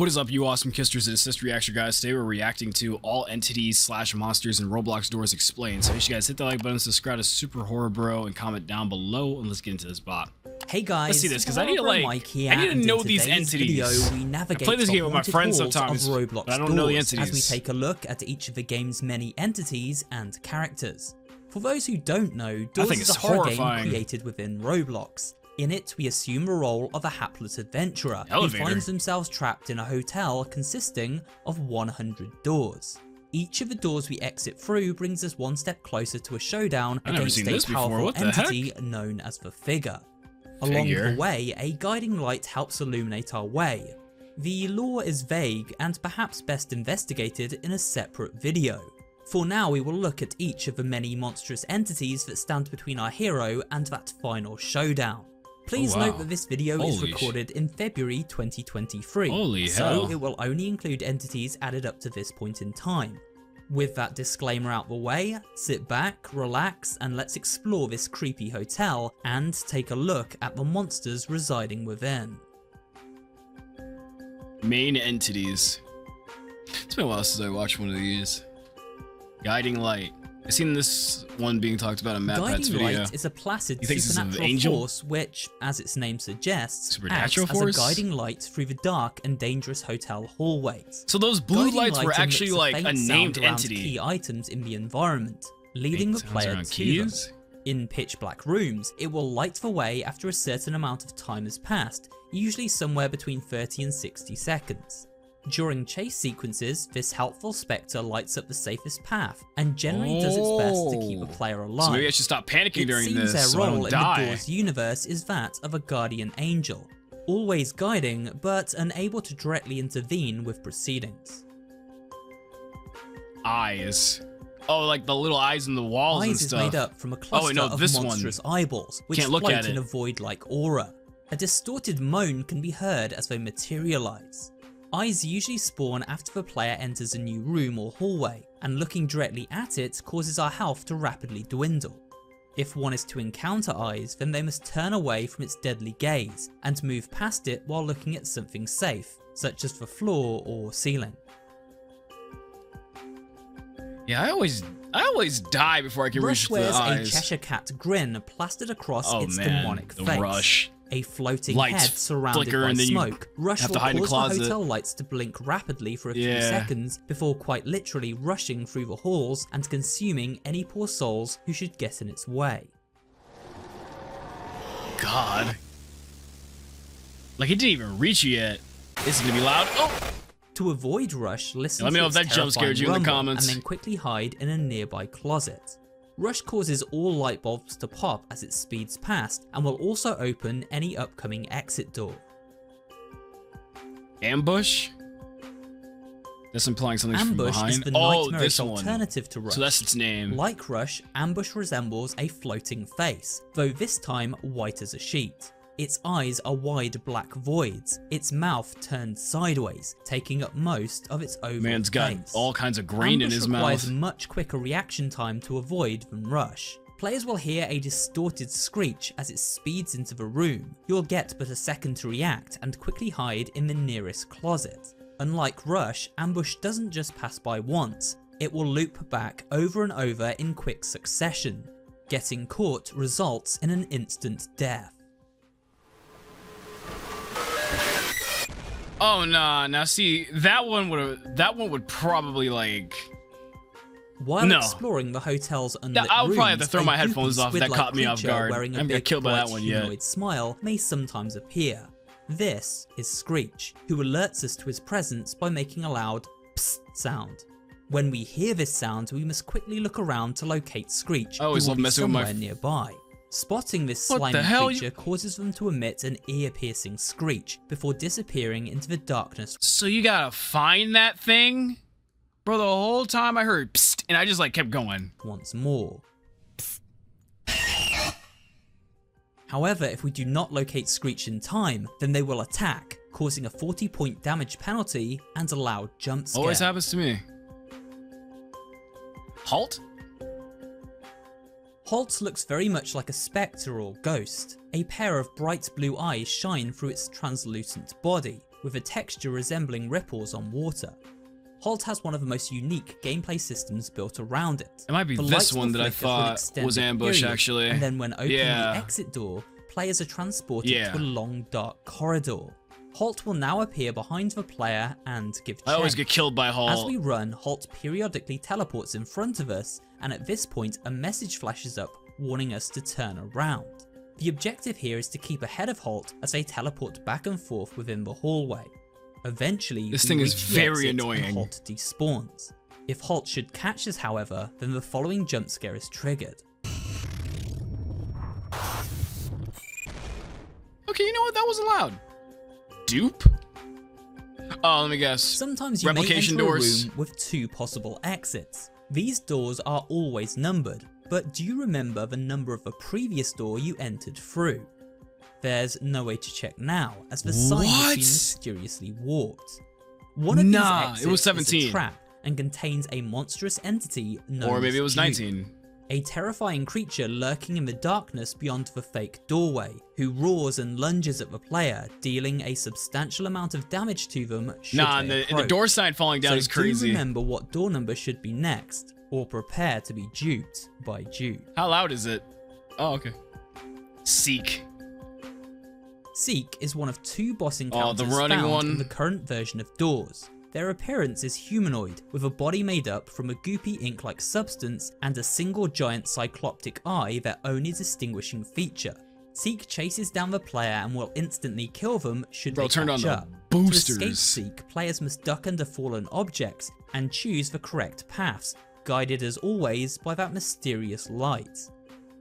What is up, you awesome kisters? It's CistReactZ, guys. Today we're reacting to all entities / monsters in Roblox Doors Explained. So you guys hit the like button, subscribe to Super Horror Bro, and comment down below, and let's get into this bot. Hey guys, let's see this because I need to know these entities. I play this game with my friends sometimes, but I don't know the entities. As we take a look at each of the game's many entities and characters. For those who don't know, Doors is a horror game created within Roblox. In it, we assume the role of a hapless adventurer who finds themselves trapped in a hotel consisting of 100 doors. Each of the doors we exit through brings us one step closer to a showdown against a powerful entity known as the Figure. Along the way, a guiding light helps illuminate our way. The lore is vague and perhaps best investigated in a separate video. For now, we will look at each of the many monstrous entities that stand between our hero and that final showdown. Please note that this video is recorded in February 2023, so it will only include entities added up to this point in time. With that disclaimer out the way, sit back, relax, and let's explore this creepy hotel and take a look at the monsters residing within. Main entities. It's been a while since I watched one of these. Guiding light. I've seen this one being talked about in MatPat's video. Guiding light is a placid supernatural force which, as its name suggests, acts as a guiding light through the dark and dangerous hotel hallways. So those blue lights were actually like a named entity. Key items in the environment, leading the player to them. In pitch black rooms, it will light the way after a certain amount of time has passed, usually somewhere between 30 and 60 seconds. During chase sequences, this helpful spectre lights up the safest path and generally does its best to keep the player alive. So maybe I should stop panicking during this. It seems their role in the Doors universe is that of a guardian angel, always guiding but unable to directly intervene with proceedings. Eyes. Oh, like the little eyes in the walls and stuff. Eyes is made up from a cluster of monstrous eyeballs, which float in a void-like aura. A distorted moan can be heard as they materialize. Eyes usually spawn after the player enters a new room or hallway, and looking directly at it causes our health to rapidly dwindle. If one is to encounter eyes, then they must turn away from its deadly gaze, and move past it while looking at something safe, such as the floor or ceiling. Yeah, I always die before I can reach the eyes. Rush wears a Cheshire Cat grin plastered across its demonic face. Rush. A floating head surrounded by smoke. Rush will cause the hotel lights to blink rapidly for a few seconds before quite literally rushing through the halls and consuming any poor souls who should get in its way. God. Like, it didn't even reach you yet. This is gonna be loud. Oh! To avoid Rush, listen Let me to know if that jump scared you in the comments. and then quickly hide in a nearby closet. Rush causes all light bulbs to pop as it speeds past and will also open any upcoming exit door. Ambush? That's implying something's from behind. Ambush is the nightmarish alternative to Rush. So that's its name. Like Rush, Ambush resembles a floating face, though this time white as a sheet. Its eyes are wide black voids, its mouth turned sideways, taking up most of its oval Man's got all kinds of grain in his mouth. Ambush requires much quicker reaction time to avoid than Rush. Players will hear a distorted screech as it speeds into the room. You'll get but a second to react and quickly hide in the nearest closet. Unlike Rush, Ambush doesn't just pass by once, it will loop back over and over in quick succession. Getting caught results in an instant death. Oh nah, now see, that one would probably like... While exploring the hotel's unlit I would probably have to rooms, throw my headphones off if that caught me off guard. Wearing a I'm big, killed by that one yet. humanoid smile may sometimes appear. This is Screech, who alerts us to his presence by making a loud psst sound. When we hear this sound, we must quickly look around to locate Screech, who will be somewhere nearby. Spotting this slimy creature causes them to emit an ear-piercing screech before disappearing into the darkness. So you gotta find that thing? Bro, the whole time I heard psst, and I just like kept going. Once more. Psst. However, if we do not locate Screech in time, then they will attack, causing a 40-point damage penalty and a loud jump scare. Always happens to me. Halt? Holt looks very much like a spectre or ghost. A pair of bright blue eyes shine through its translucent body. with a texture resembling ripples on water. Halt has one of the most unique gameplay systems built around it. It might be this one that I thought was ambush, actually. And then when opening the exit door, players are transported to a long dark corridor. Halt will now appear behind the player and give chase. I always get killed by Halt. As we run, Halt periodically teleports in front of us, and at this point a message flashes up warning us to turn around. The objective here is to keep ahead of Halt as they teleport back and forth within the hallway. Eventually, this thing is very annoying. And Halt despawns. If Halt should catch us, however, then the following jump scare is triggered. Okay, you know what? That wasn't loud. Dupe? Oh, let me guess. Sometimes you may enter a room with 2 possible exits. These doors are always numbered, but do you remember the number of the previous door you entered through? There's no way to check now, as the sign has been mysteriously warped. One of these exits it was 17. is a trap and contains a monstrous entity known or maybe as it was Dupe, 19. a terrifying creature lurking in the darkness beyond the fake doorway, who roars and lunges at the player, dealing a substantial amount of damage to them should they approach. The door sign falling down is crazy. Do remember what door number should be next, or prepare to be duped by Dupe. How loud is it? Oh, okay. Seek. Seek is one of 2 boss encounters found in the current version of Doors. Their appearance is humanoid, with a body made up from a goopy ink-like substance and a single giant cycloptic eye, their only distinguishing feature. Seek chases down the player and will instantly kill them should they catch up. Boosters. To escape Seek, players must duck under fallen objects and choose the correct paths, guided as always by that mysterious light.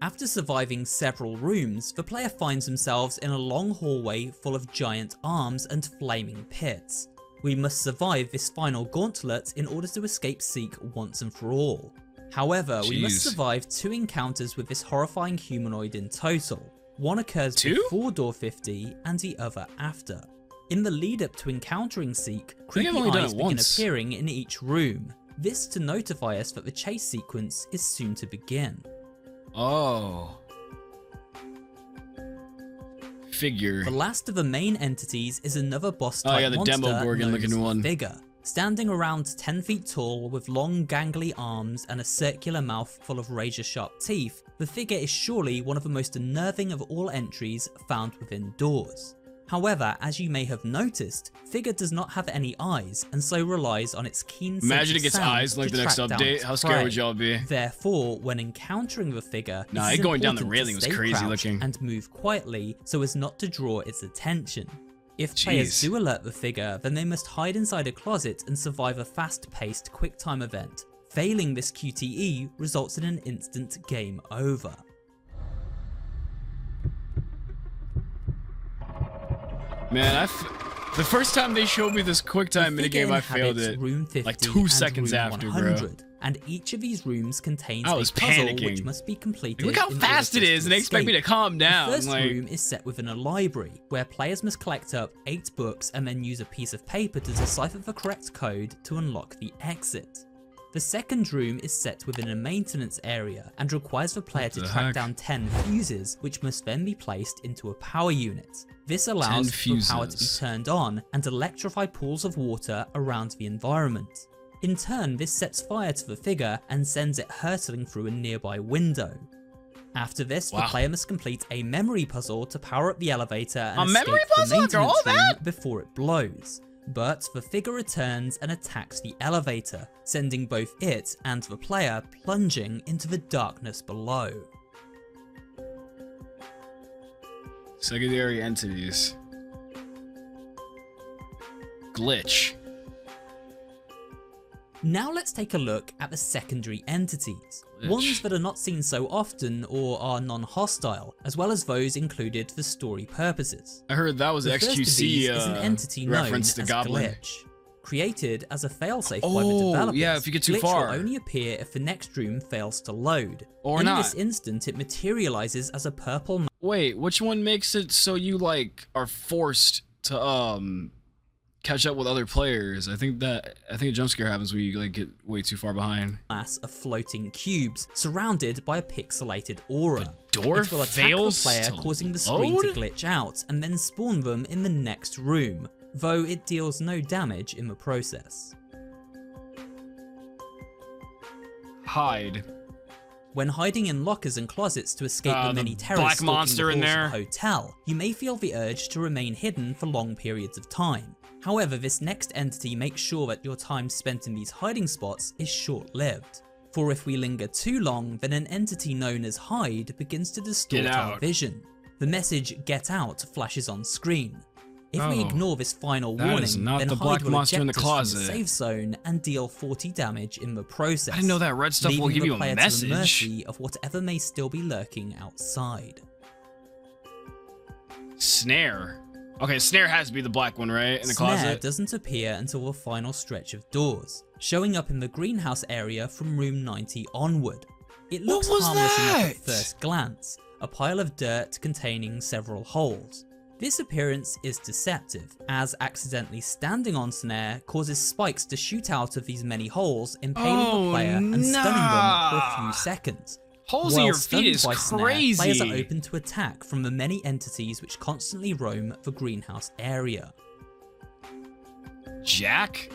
After surviving several rooms, the player finds themselves in a long hallway full of giant arms and flaming pits. We must survive this final gauntlet in order to escape Seek once and for all. However, we must survive 2 encounters with this horrifying humanoid in total. One occurs before door 50 and the other after. In the lead up to encountering Seek, creepy eyes begin appearing in each room. This to notify us that the chase sequence is soon to begin. Oh. Figure. The last of the main entities is another boss type the Demogorgon looking one. Figure. Standing around 10 feet tall with long gangly arms and a circular mouth full of razor sharp teeth, the figure is surely one of the most unnerving of all entries found within Doors. However, as you may have noticed, Figure does not have any eyes and so relies on its keen sense of sound. Imagine it gets eyes like the next update. How scared would y'all be? Therefore, when encountering the figure, it going down the railing was crazy looking. And move quietly so as not to draw its attention. If players do alert the figure, then they must hide inside a closet and survive a fast-paced QuickTime event. Failing this QTE results in an instant game over. Man, the first time they showed me this QuickTime minigame, I failed it. Room 50 like 2 seconds after, bro. And each of these rooms contains a puzzle which must be completed. Look how fast it is, and they expect me to calm down. The first room is set within a library, where players must collect up 8 books and then use a piece of paper to decipher the correct code to unlock the exit. The second room is set within a maintenance area and requires the player to track down 10 fuses, which must then be placed into a power unit. This allows for power to be turned on and electrify pools of water around the environment. In turn, this sets fire to the figure and sends it hurtling through a nearby window. After this, the player must complete a memory puzzle to power up the elevator and escape the maintenance room before it blows. But the figure returns and attacks the elevator, sending both it and the player plunging into the darkness below. Secondary entities. Glitch. Now let's take a look at the secondary entities. Ones that are not seen so often or are non-hostile, as well as those included for story purposes. I heard that was the XQC first of these is an entity reference known to as Goblin. Glitch. Created as a failsafe by the developers, yeah, if you get too Glitch far. will only appear if the next room fails to load. Or In not. this instant, it materializes as a purple Wait, which one makes it so you are forced to catch up with other players? I think a jump scare happens when you get way too far behind. mass of floating cubes surrounded by a pixelated aura. The door it will attack fails the player, to causing the screen to load? glitch out and then spawn them in the next room. though it deals no damage in the process. Hide. When hiding in lockers and closets to escape the many terrors black stalking monster the in halls there. of the hotel, you may feel the urge to remain hidden for long periods of time. However, this next entity makes sure that your time spent in these hiding spots is short-lived. For if we linger too long, then an entity known as Hide begins to distort our vision. The message "Get Out" flashes on screen. If we ignore this final warning, then Hide will eject us from the safe zone and deal 40 damage in the process. I didn't know that red stuff will give you a message. Leaving the player to the mercy of whatever may still be lurking outside. Snare. Okay, Snare has to be the black one, right? In the closet? Snare doesn't appear until the final stretch of doors, showing up in the greenhouse area from room 90 onward. It looks harmless enough at first glance, a pile of dirt containing several holes. This appearance is deceptive, as accidentally standing on Snare causes spikes to shoot out of these many holes, impaling the player and stunning them for a few seconds. Holes in your feet is crazy. Snare, players are open to attack from the many entities which constantly roam the greenhouse area. Jack?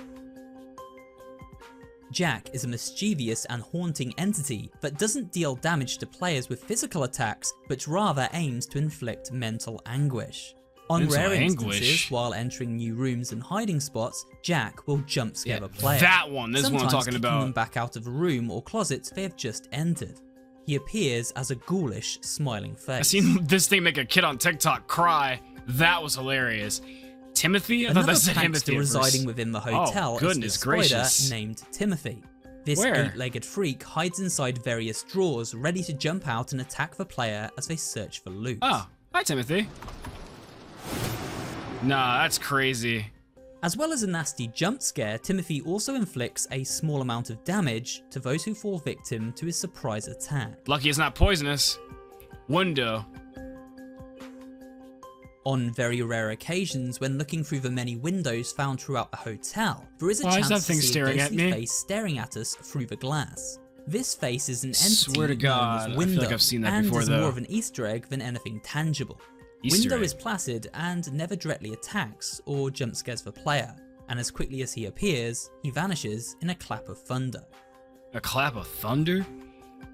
Jack is a mischievous and haunting entity that doesn't deal damage to players with physical attacks, but rather aims to inflict mental anguish. On rare instances, while entering new rooms and hiding spots, Jack will jump scare the player. That one, this is what I'm talking about. Sometimes kicking them back out of a room or closet they have just entered. He appears as a ghoulish, smiling face. I seen this thing make a kid on TikTok cry. That was hilarious. Timothy? I thought that said Timothy. Residing within the hotel is a spider named Timothy. This eight-legged freak hides inside various drawers, ready to jump out and attack the player as they search for loot. Oh, hi Timothy. Nah, that's crazy. As well as a nasty jump scare, Timothy also inflicts a small amount of damage to those who fall victim to his surprise attack. Lucky it's not poisonous. Window. On very rare occasions, when looking through the many windows found throughout the hotel, there is a chance to see a ghostly face staring at us through the glass. This face is an entity known as Window, I feel like I've seen that and before, is more of an Easter egg than anything tangible. Window is placid and never directly attacks or jump scares the player, and as quickly as he appears, he vanishes in a clap of thunder. A clap of thunder?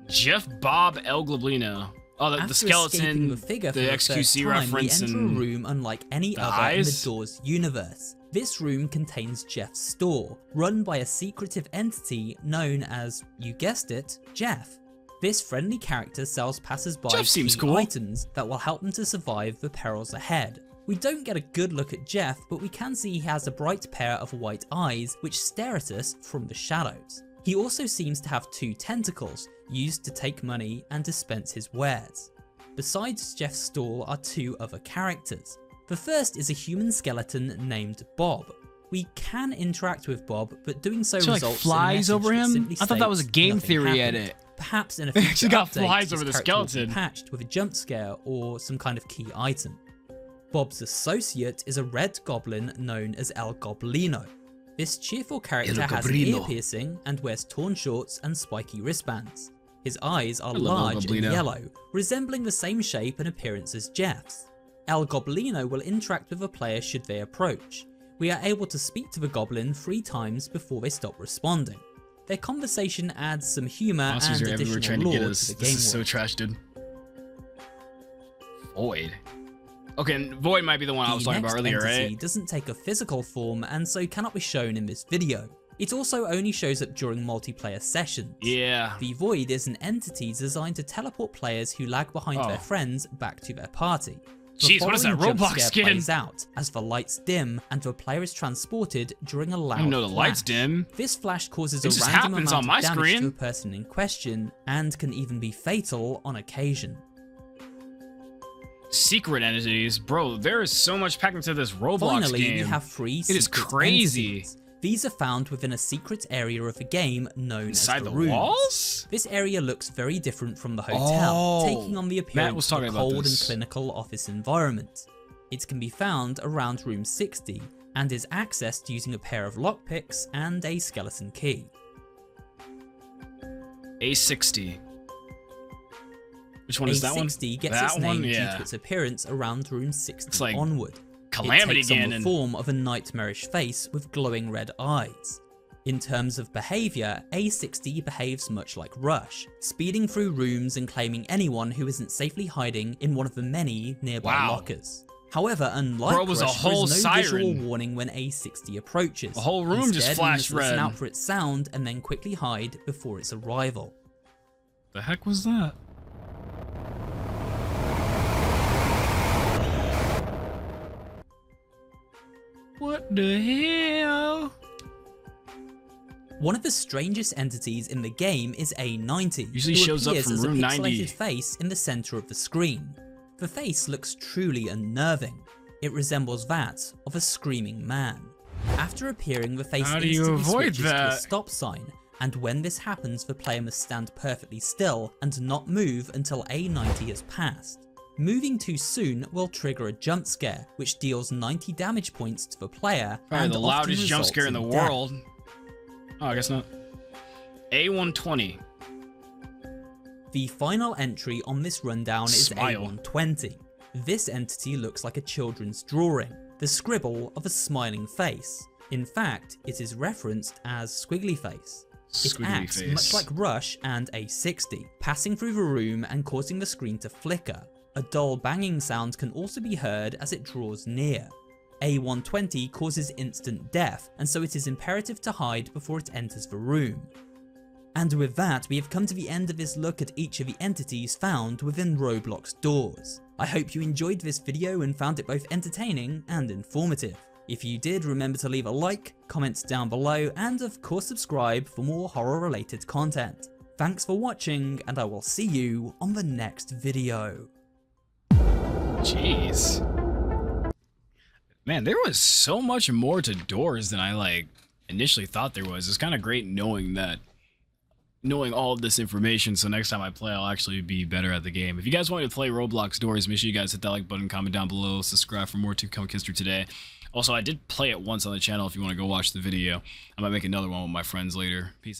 Jeff Bob El Globlino. Oh, the skeleton, the XQC reference, we enter a room unlike any other in the Doors universe. This room contains Jeff's store, run by a secretive entity known as, you guessed it, Jeff. This friendly character sells passers-by key items that will help them to survive the perils ahead. We don't get a good look at Jeff, but we can see he has a bright pair of white eyes which stare at us from the shadows. He also seems to have 2 tentacles, used to take money and dispense his wares. Besides Jeff's stall are 2 other characters. The first is a human skeleton named Bob. We can interact with Bob, but doing so results flies in a over him? I thought that was a game theory edit. Perhaps in a future got update, flies over the skeleton. Will be patched with a jump scare or some kind of key item. Bob's associate is a red goblin known as El Goblino. This cheerful character has an ear piercing and wears torn shorts and spiky wristbands. His eyes are large and yellow, resembling the same shape and appearance as Jeff's. El Goblino will interact with a player should they approach. We are able to speak to the goblin 3 times before they stop responding. Their conversation adds some humour and additional lore to the game world. This is so trash, dude. Void. Okay, and Void might be the one I was talking about earlier, right? The doesn't take a physical form and so cannot be shown in this video. It also only shows up during multiplayer sessions. Yeah. The Void is an entity designed to teleport players who lag behind their friends back to their party. Jeez, what is that Roblox skin? Plays out as the lights dim and the player is transported during a loud flash. I know the lights dim. This flash causes a random amount of damage to the person in question and can even be fatal on occasion. Secret entities, bro. There is so much packed into this Roblox game. Finally, we have 3 secret It is crazy. Entities. These are found within a secret area of the game known as the rooms. Walls? This area looks very different from the hotel, taking on the appearance of a cold and clinical office environment. It can be found around room 60 and is accessed using a pair of lockpicks and a skeleton key. A60. Which one is that one? A60 gets its name due to its appearance around room 60 onward. Calamity It takes on Ganon. the form of a nightmarish face with glowing red eyes. In terms of behaviour, A60 behaves much like Rush, speeding through rooms and claiming anyone who isn't safely hiding in one of the many nearby lockers. However, unlike Rush, there is no visual warning when A60 approaches. The whole room just flashed red. Listen out for its sound and then quickly hide before its arrival. The heck was that? What the hell? One of the strangest entities in the game is A90, usually who shows up appears from as a room pixelated 90. face in the center of the screen. The face looks truly unnerving. It resembles that of a screaming man. After appearing, the face instantly switches to a stop sign, and when this happens, the player must stand perfectly still and not move until A90 has passed. Moving too soon will trigger a jump scare, which deals 90 damage points to the player. Probably and the loudest jump scare in the world. Oh, I guess not. A120. The final entry on this rundown is A120. This entity looks like a children's drawing, the scribble of a smiling face. In fact, it is referenced as Squiggly Face. It acts much like Rush and A60, passing through the room and causing the screen to flicker. A dull banging sound can also be heard as it draws near. A120 causes instant death, and so it is imperative to hide before it enters the room. And with that, we have come to the end of this look at each of the entities found within Roblox doors. I hope you enjoyed this video and found it both entertaining and informative. If you did, remember to leave a like, comment down below, and of course subscribe for more horror related content. Thanks for watching, and I will see you on the next video. Jeez. Man, there was so much more to doors than I initially thought there was. It's kind of great knowing all of this information, so next time I play I'll actually be better at the game. If you guys want me to play Roblox doors, make sure you guys hit that like button, comment down below, subscribe for more 2Comic History today. Also, I did play it once on the channel if you want to go watch the video. I might make another one with my friends later. Peace out.